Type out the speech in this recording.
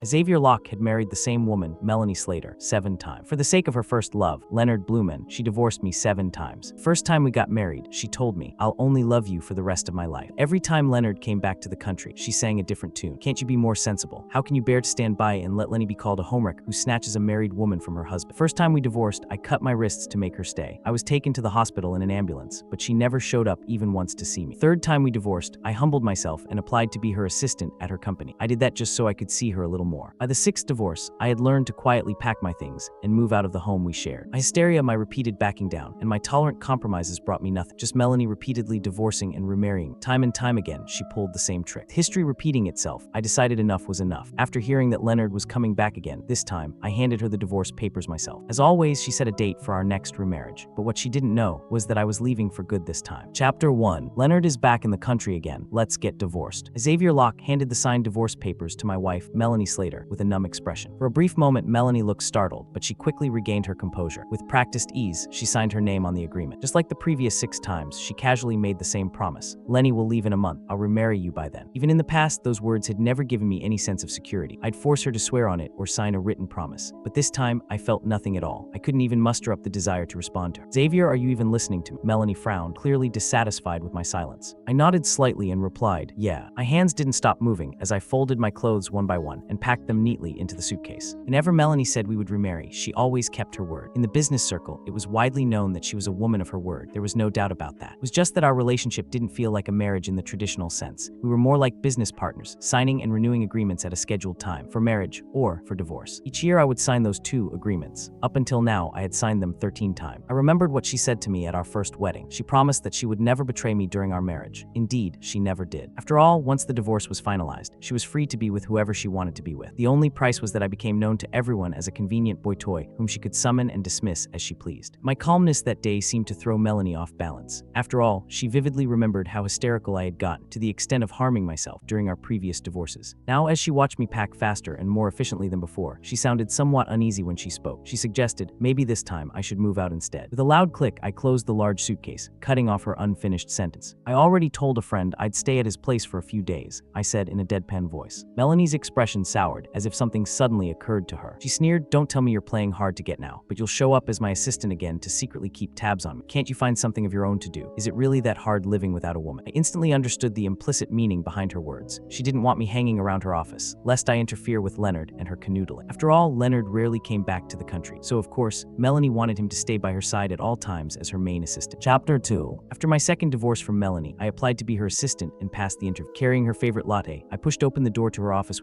Xavier Locke had married the same woman, Melanie Slater, 7 times. For the sake of her first love, Leonard Blumen, she divorced me 7 times. First time we got married, she told me, "I'll only love you for the rest of my life." Every time Leonard came back to the country, she sang a different tune. Can't you be more sensible? How can you bear to stand by and let Lenny be called a homewrecker who snatches a married woman from her husband? First time we divorced, I cut my wrists to make her stay. I was taken to the hospital in an ambulance, but she never showed up even once to see me. Third time we divorced, I humbled myself and applied to be her assistant at her company. I did that just so I could see her a little more. By the 6th divorce, I had learned to quietly pack my things and move out of the home we shared. My hysteria, my repeated backing down, and my tolerant compromises brought me nothing. Just Melanie repeatedly divorcing and remarrying. Time and time again, she pulled the same trick. History repeating itself, I decided enough was enough. After hearing that Leonard was coming back again, this time, I handed her the divorce papers myself. As always, she set a date for our next remarriage. But what she didn't know was that I was leaving for good this time. Chapter 1. Leonard is back in the country again. Let's get divorced. Xavier Locke handed the signed divorce papers to my wife, Melanie Slater, with a numb expression. For a brief moment, Melanie looked startled, but she quickly regained her composure. With practiced ease, she signed her name on the agreement. Just like the previous 6 times, she casually made the same promise. "Lenny will leave in a month. I'll remarry you by then." Even in the past, those words had never given me any sense of security. I'd force her to swear on it or sign a written promise. But this time, I felt nothing at all. I couldn't even muster up the desire to respond to her. "Xavier, are you even listening to me?" Melanie frowned, clearly dissatisfied with my silence. I nodded slightly and replied, "Yeah." My hands didn't stop moving as I folded my clothes one by one and packed them neatly into the suitcase. Whenever Melanie said we would remarry, she always kept her word. In the business circle, it was widely known that she was a woman of her word. There was no doubt about that. It was just that our relationship didn't feel like a marriage in the traditional sense. We were more like business partners, signing and renewing agreements at a scheduled time, for marriage or for divorce. Each year I would sign those 2 agreements. Up until now, I had signed them 13 times. I remembered what she said to me at our first wedding. She promised that she would never betray me during our marriage. Indeed, she never did. After all, once the divorce was finalized, she was free to be with whoever she wanted to be with. The only price was that I became known to everyone as a convenient boy toy whom she could summon and dismiss as she pleased. My calmness that day seemed to throw Melanie off balance. After all, she vividly remembered how hysterical I had gotten, to the extent of harming myself during our previous divorces. Now, as she watched me pack faster and more efficiently than before, she sounded somewhat uneasy when she spoke. She suggested, maybe this time I should move out instead. With a loud click, I closed the large suitcase, cutting off her unfinished sentence. "I already told a friend I'd stay at his place for a few days," I said in a deadpan voice. Melanie's expression soured, as if something suddenly occurred to her. She sneered, "Don't tell me you're playing hard to get now, but you'll show up as my assistant again to secretly keep tabs on me. Can't you find something of your own to do? Is it really that hard living without a woman?" I instantly understood the implicit meaning behind her words. She didn't want me hanging around her office, lest I interfere with Leonard and her canoodling. After all, Leonard rarely came back to the country, so of course, Melanie wanted him to stay by her side at all times as her main assistant. Chapter 2. After my second divorce from Melanie, I applied to be her assistant and passed the interview. Carrying her favorite latte, I pushed open the door to her office